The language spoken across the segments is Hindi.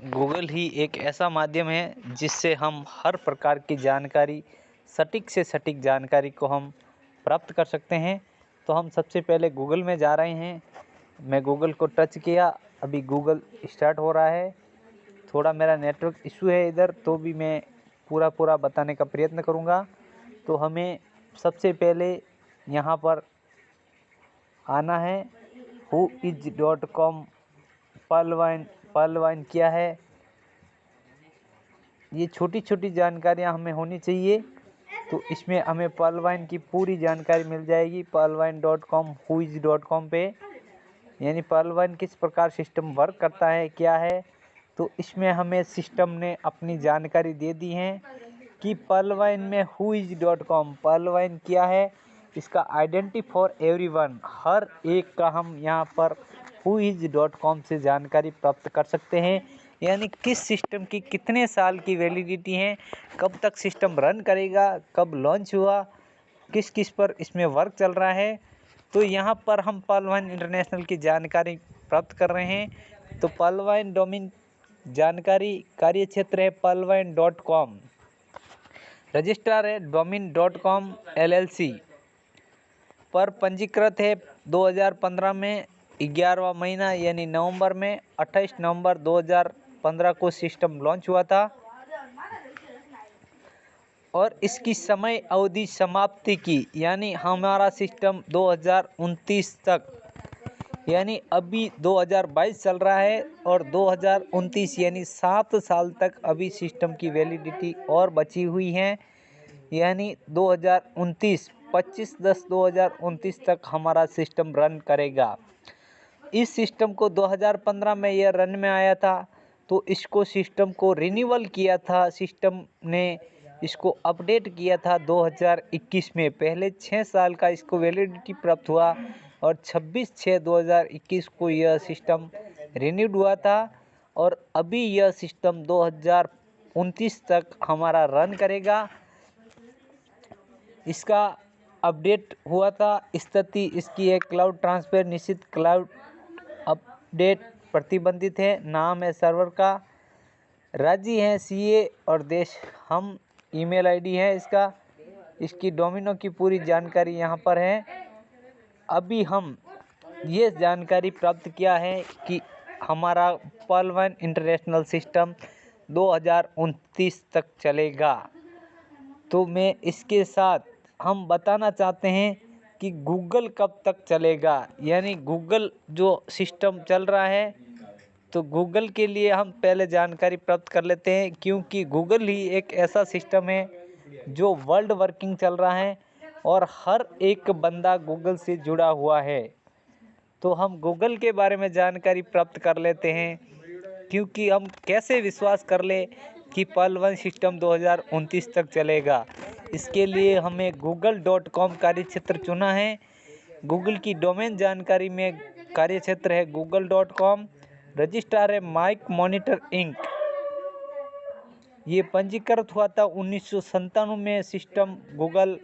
गूगल ही एक ऐसा माध्यम है जिससे हम हर प्रकार की जानकारी, सटीक से सटीक जानकारी को हम प्राप्त कर सकते हैं। तो हम सबसे पहले गूगल में जा रहे हैं। मैं गूगल को टच किया, अभी गूगल स्टार्ट हो रहा है। थोड़ा मेरा नेटवर्क इशू है इधर, तो भी मैं पूरा बताने का प्रयत्न करूँगा। तो हमें सबसे पहले यहाँ पर आना है whois.com। पर्ल वाइन क्या है, ये छोटी छोटी जानकारियाँ हमें होनी चाहिए। तो इसमें हमें पर्ल वाइन की पूरी जानकारी मिल जाएगी पर्लवाइन.com whois.com पे। यानी पर्ल वाइन किस प्रकार सिस्टम वर्क करता है, क्या है। तो इसमें हमें सिस्टम ने अपनी जानकारी दे दी है कि पर्ल वाइन में whois.com पर्ल वाइन क्या है, इसका आइडेंटिटी फॉर एवरीवन, हर एक का हम यहाँ पर whois.com से जानकारी प्राप्त कर सकते हैं। यानी किस सिस्टम की कितने साल की वैलिडिटी है, कब तक सिस्टम रन करेगा, कब लॉन्च हुआ, किस किस पर इसमें वर्क चल रहा है। तो यहाँ पर हम पर्ल वाइन इंटरनेशनल की जानकारी प्राप्त कर रहे हैं। तो पर्ल वाइन डोमेन जानकारी कार्य क्षेत्र है पर्लवाइन.com, रजिस्ट्रार है डोमेन.com LLC पर पंजीकृत है 2015 में 11वां महीना यानी नवंबर में 28 नवंबर 2015 को सिस्टम लॉन्च हुआ था। और इसकी समय अवधि समाप्ति की, यानी हमारा सिस्टम 2029 तक, यानी अभी 2022 चल रहा है और 2029 यानी 7 साल तक अभी सिस्टम की वैलिडिटी और बची हुई है। यानी 2029 25/10/2029 तक हमारा सिस्टम रन करेगा। इस सिस्टम को 2015 में यह रन में आया था, तो इसको सिस्टम को रिन्यूअल किया था, सिस्टम ने इसको अपडेट किया था 2021 में। पहले 6 साल का इसको वैलिडिटी प्राप्त हुआ और 26/6/2021 को यह सिस्टम रिन्यूड हुआ था। और अभी यह सिस्टम 2029 तक हमारा रन करेगा। इसका अपडेट हुआ था, स्थिति इसकी है क्लाउड ट्रांसफर निश्चित, क्लाउड अपडेट प्रतिबंधित है, नाम है सर्वर का, राज्य है CA और देश हम, ईमेल आईडी है इसका, इसकी डोमिनो की पूरी जानकारी यहाँ पर है। अभी हम ये जानकारी प्राप्त किया है कि हमारा पर्ल वाइन इंटरनेशनल सिस्टम 2029 तक चलेगा। तो मैं इसके साथ हम बताना चाहते हैं कि गूगल कब तक चलेगा, यानी गूगल जो सिस्टम चल रहा है, तो गूगल के लिए हम पहले जानकारी प्राप्त कर लेते हैं, क्योंकि गूगल ही एक ऐसा सिस्टम है जो वर्ल्ड वर्किंग चल रहा है और हर एक बंदा गूगल से जुड़ा हुआ है। तो हम गूगल के बारे में जानकारी प्राप्त कर लेते हैं, क्योंकि हम कैसे विश्वास कर ले कि पर्ल वाइन सिस्टम 2029 तक चलेगा। इसके लिए हमें google.com कार्यक्षेत्र चुना है। गूगल की डोमेन जानकारी में कार्यक्षेत्र है google.com, रजिस्ट्रार है माइक मॉनिटर इंक। ये पंजीकृत हुआ था 1997 में सिस्टम। गूगल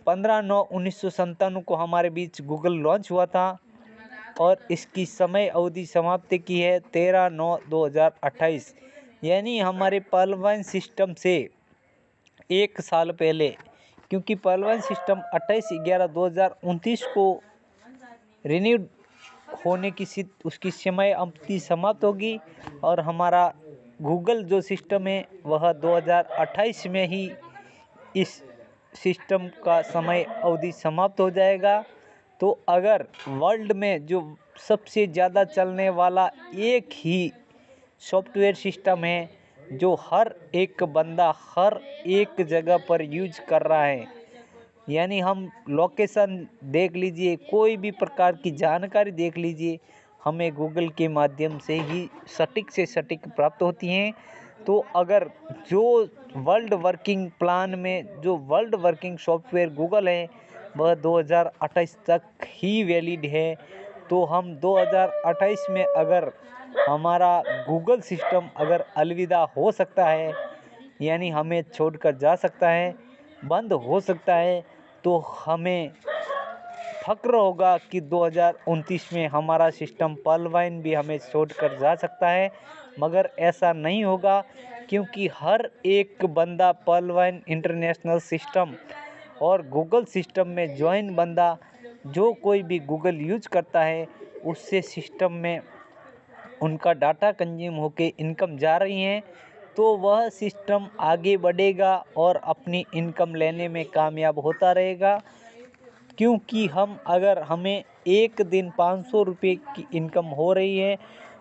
15/9/1997 को हमारे बीच गूगल लॉन्च हुआ था और इसकी समय अवधि समाप्ति की है 13/9/2028। यानी हमारे पर्ल वाइन सिस्टम से 1 साल पहले, क्योंकि पर्ल वाइन सिस्टम 28/11/2029 को रिन्यूड होने की उसकी समय अवधि समाप्त होगी और हमारा गूगल जो सिस्टम है वह 2028 में ही इस सिस्टम का समय अवधि समाप्त हो जाएगा। तो अगर वर्ल्ड में जो सबसे ज़्यादा चलने वाला एक ही सॉफ्टवेयर सिस्टम है जो हर एक बंदा हर एक जगह पर यूज कर रहा है, यानी हम लोकेशन देख लीजिए, कोई भी प्रकार की जानकारी देख लीजिए, हमें गूगल के माध्यम से ही सटीक से सटीक प्राप्त होती हैं। तो अगर जो वर्ल्ड वर्किंग प्लान में जो वर्ल्ड वर्किंग सॉफ्टवेयर गूगल है वह 2028 तक ही वैलिड है, तो हम 2028 में अगर हमारा गूगल सिस्टम अगर अलविदा हो सकता है, यानी हमें छोड़कर जा सकता है, बंद हो सकता है, तो हमें फ़क्र होगा कि 2029 में हमारा सिस्टम पर्ल वाइन भी हमें छोड़कर जा सकता है, मगर ऐसा नहीं होगा, क्योंकि हर एक बंदा पर्ल वाइन इंटरनेशनल सिस्टम और गूगल सिस्टम में ज्वाइन बंदा, जो कोई भी गूगल यूज करता है, उससे सिस्टम में उनका डाटा कंज्यूम होके इनकम जा रही है, तो वह सिस्टम आगे बढ़ेगा और अपनी इनकम लेने में कामयाब होता रहेगा। क्योंकि अगर हमें एक दिन 500 रुपये की इनकम हो रही है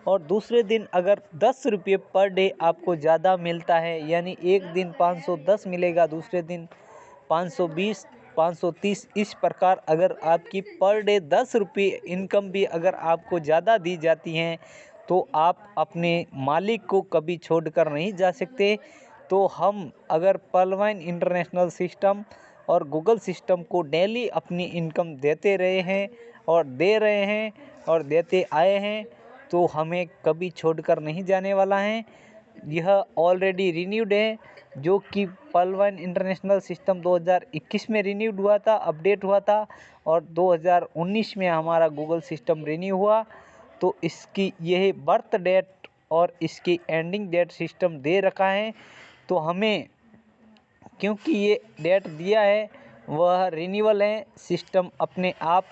और दूसरे दिन अगर 10 रुपये पर डे आपको ज़्यादा मिलता है, यानी एक दिन 510 मिलेगा, दूसरे दिन 520, 530, इस प्रकार अगर आपकी पर डे 10 रुपये इनकम भी अगर आपको ज़्यादा दी जाती हैं, तो आप अपने मालिक को कभी छोड़कर नहीं जा सकते। तो हम अगर पर्ल वाइन इंटरनेशनल सिस्टम और गूगल सिस्टम को डेली अपनी इनकम देते रहे हैं और दे रहे हैं और देते आए हैं, तो हमें कभी छोड़कर नहीं जाने वाला है। यह ऑलरेडी रिन्यूड है, जो कि पर्ल वाइन इंटरनेशनल सिस्टम 2021 में रिन्यूड हुआ था, अपडेट हुआ था, और 2019 में हमारा गूगल सिस्टम रिन्यू हुआ। तो इसकी यह बर्थ डेट और इसकी एंडिंग डेट सिस्टम दे रखा है, तो हमें, क्योंकि ये डेट दिया है वह रिन्यूअल है, सिस्टम अपने आप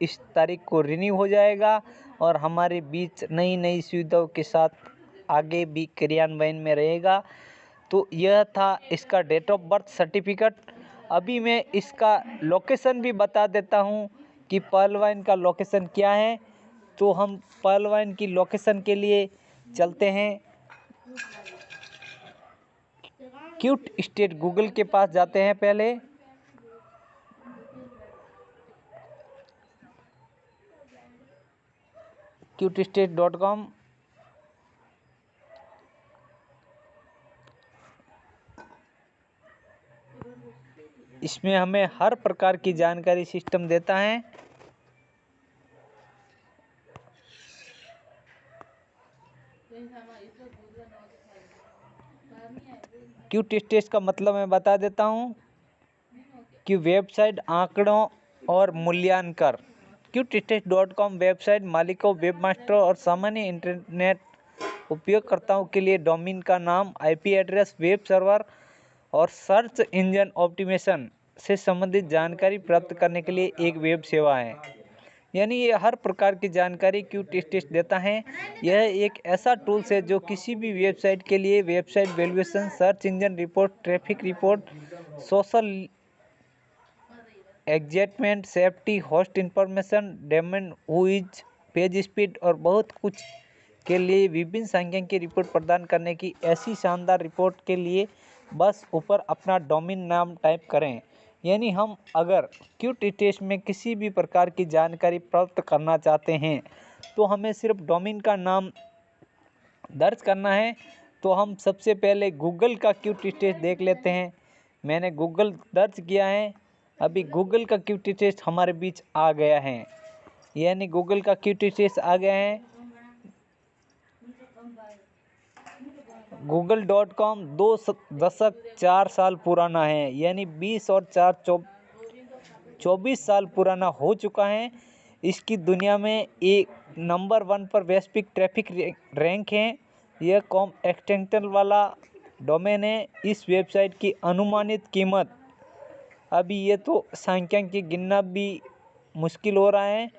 इस तारीख को रिन्यू हो जाएगा और हमारे बीच नई नई सुविधाओं के साथ आगे भी क्रियान्वयन में रहेगा। तो यह था इसका डेट ऑफ बर्थ सर्टिफिकेट। अभी मैं इसका लोकेशन भी बता देता हूँ कि पर्ल वाइन का लोकेशन क्या है। तो हम पर्ल वाइन की लोकेशन के लिए चलते हैं, क्यूट स्टेट गूगल के पास जाते हैं। पहले QTstate.com, इसमें हमें हर प्रकार की जानकारी सिस्टम देता है। QTstate का मतलब मैं बता देता हूँ कि वेबसाइट आंकड़ों और मूल्यांकन। QTstate.com वेबसाइट मालिकों, वेबमास्टरों और सामान्य इंटरनेट उपयोगकर्ताओं के लिए डोमेन का नाम, IP एड्रेस, वेब सर्वर और सर्च इंजन ऑप्टिमाइजेशन से संबंधित जानकारी प्राप्त करने के लिए एक वेब सेवा है। यानी ये हर प्रकार की जानकारी QTstate देता है। यह एक ऐसा टूल्स है जो किसी भी वेबसाइट के लिए website valuation, search engine report, traffic report, social engagement, safety, host information, domain whois, page speed और बहुत कुछ के लिए विभिन्न सांख्यिकी रिपोर्ट प्रदान करने की ऐसी शानदार रिपोर्ट के लिए बस ऊपर अपना डोमेन नाम टाइप करें। यानी हम अगर QTstate में किसी भी प्रकार की जानकारी प्राप्त करना चाहते हैं, तो हमें सिर्फ डोमेन का नाम दर्ज करना है। तो हम सबसे पहले गूगल का QTstate देख लेते हैं। मैंने गूगल दर्ज किया है। अभी गूगल का QTstate हमारे बीच आ गया है, यानी गूगल का QTstate आ गया है। google.com 2 दशक 4 साल पुराना है, यानी 20 और 4 24 साल पुराना हो चुका है। इसकी दुनिया में एक नंबर 1 पर वैश्विक ट्रैफिक रैंक है। यह कॉम एक्सटेंशन वाला डोमेन है। इस वेबसाइट की अनुमानित कीमत, अभी ये तो सांख्यिकी गिनना भी मुश्किल हो रहा है,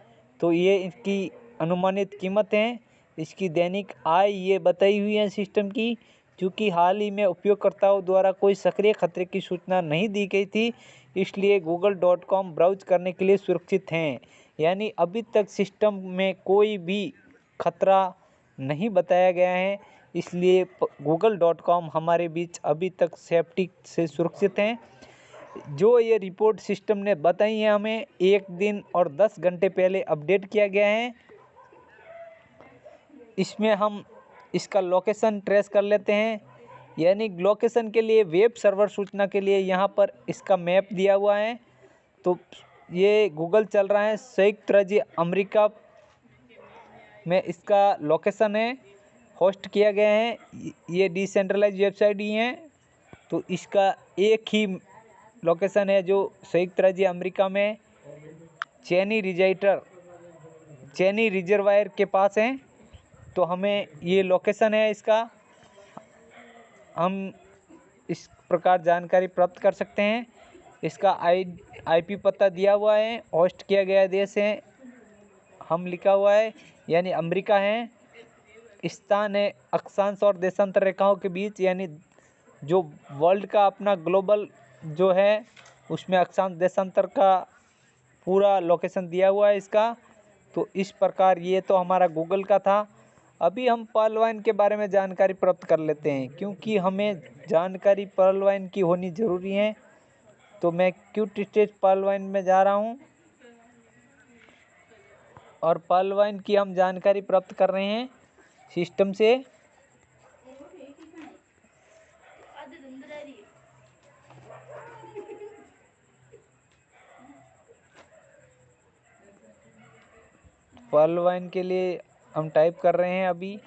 तो ये इसकी अनुमानित कीमत है। इसकी दैनिक आय ये बताई हुई है सिस्टम की, क्योंकि हाल ही में उपयोगकर्ताओं द्वारा कोई सक्रिय खतरे की सूचना नहीं दी गई थी, इसलिए google.com ब्राउज करने के लिए सुरक्षित हैं। यानी अभी तक सिस्टम में कोई भी खतरा नहीं बताया गया है, इसलिए google.com हमारे बीच अभी तक सेफ्टी से सुरक्षित हैं। जो ये रिपोर्ट सिस्टम ने बताई है हमें 1 दिन और 10 घंटे पहले अपडेट किया गया है। इसमें हम इसका लोकेशन ट्रेस कर लेते हैं। यानी लोकेशन के लिए वेब सर्वर सूचना के लिए यहाँ पर इसका मैप दिया हुआ है। तो ये गूगल चल रहा है, संयुक्त राज्य अमेरिका में इसका लोकेशन है, होस्ट किया गया है। ये डिसेंट्रलाइज वेबसाइट ही है, तो इसका एक ही लोकेशन है जो संयुक्त राज्य अमेरिका में। चेनी रिजर्वायर के पास हैं। तो हमें ये लोकेशन है इसका, हम इस प्रकार जानकारी प्राप्त कर सकते हैं। इसका आईपी पता दिया हुआ है, होस्ट किया गया देश है, हम लिखा हुआ है यानी अमेरिका है। स्थान है अक्षांश और देशांतर रेखाओं के बीच, यानी जो वर्ल्ड का अपना ग्लोबल जो है उसमें अक्षांश देशांतर का पूरा लोकेशन दिया हुआ है इसका। तो इस प्रकार ये तो हमारा गूगल का था। अभी हम पर्ल वाइन के बारे में जानकारी प्राप्त कर लेते हैं, क्योंकि हमें जानकारी पर्ल वाइन की होनी ज़रूरी है। तो मैं क्यूट स्टेट पर्ल वाइन में जा रहा हूँ और पर्ल वाइन की हम जानकारी प्राप्त कर रहे हैं सिस्टम से। पर्ल वाइन के लिए हम टाइप कर रहे हैं अभी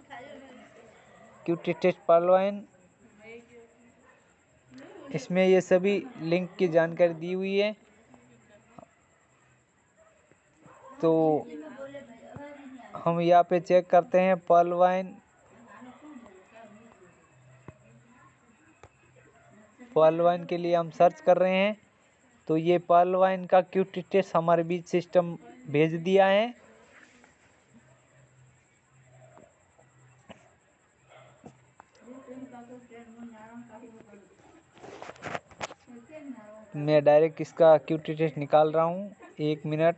क्यूट स्टेट पर्ल वाइन। इसमें ये सभी लिंक की जानकारी दी हुई है। तो हम यहाँ पे चेक करते हैं पर्ल वाइन। पर्ल वाइन के लिए हम सर्च कर रहे हैं। तो ये पर्ल वाइन का क्यूट स्टेट हमारे बीच सिस्टम भेज दिया है। मैं डायरेक्ट इसका क्यूट स्टेट निकाल रहा हूँ, 1 मिनट।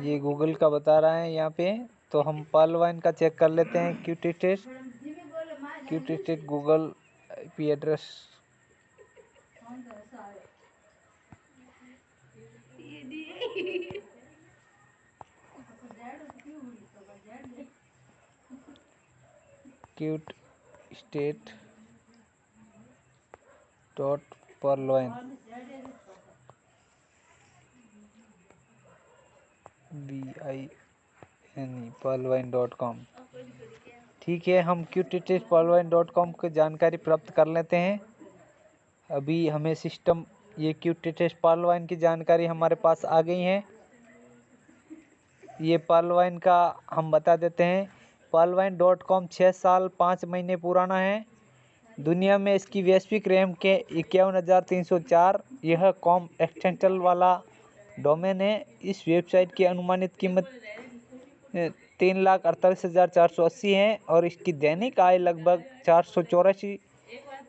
ये गूगल का बता रहा है यहाँ पे। तो हम पर्ल वाइन का चेक कर लेते हैं cute state Google IP address. Cute state dot pearl wine BINE pearl wine dot com. ठीक है, हम क्यूट स्टेट पर्लवाइन.com की जानकारी प्राप्त कर लेते हैं। अभी हमें सिस्टम ये क्यूट स्टेट पर्लवाइन की जानकारी हमारे पास आ गई है। ये पर्ल वाइन का हम बता देते हैं। पर्लवाइन.com 6 साल 5 महीने पुराना है। दुनिया में इसकी वैश्विक रैंक के 51,304। यह कॉम एक्सटेंशन वाला डोमेन है। इस वेबसाइट की अनुमानित कीमत 3,48,480 है और इसकी दैनिक आय लगभग 484।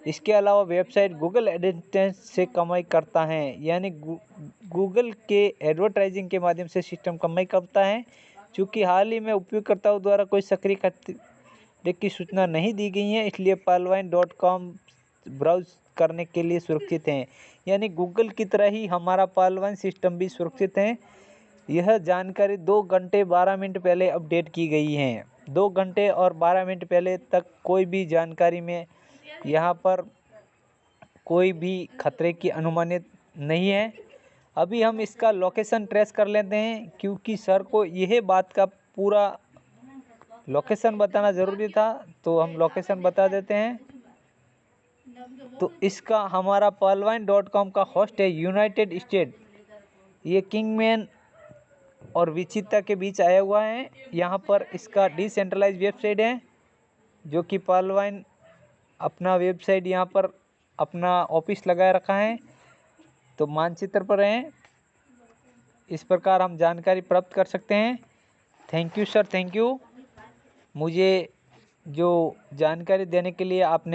इसके अलावा वेबसाइट गूगल एडसेंस से कमाई करता है, यानी गूगल के एडवर्टाइजिंग के माध्यम से सिस्टम कमाई करता है। चूँकि हाल ही में उपयोगकर्ताओं द्वारा कोई सक्रिय खतरे की सूचना नहीं दी गई है, इसलिए पर्लवाइन.com ब्राउज करने के लिए सुरक्षित है। यानी गूगल की तरह ही हमारा पर्ल वाइन सिस्टम भी सुरक्षित है। यह जानकारी 2 घंटे 12 मिनट पहले अपडेट की गई है। 2 घंटे और 12 मिनट पहले तक कोई भी जानकारी में यहाँ पर कोई भी खतरे की अनुमानित नहीं है। अभी हम इसका लोकेशन ट्रेस कर लेते हैं, क्योंकि सर को यह बात का पूरा लोकेशन बताना ज़रूरी था। तो हम लोकेशन बता देते हैं। तो इसका हमारा पर्लवाइन.com का होस्ट है यूनाइटेड स्टेट। ये किंगमैन और विचिता के बीच आया हुआ है। यहाँ पर इसका डिसेंट्रलाइज वेबसाइट है, जो कि पर्ल वाइन अपना वेबसाइट यहाँ पर अपना ऑफिस लगाए रखा है। तो मानचित्र पर हैं। इस प्रकार हम जानकारी प्राप्त कर सकते हैं। Thank you sir, thank you. मुझे जो जानकारी देने के लिए आपने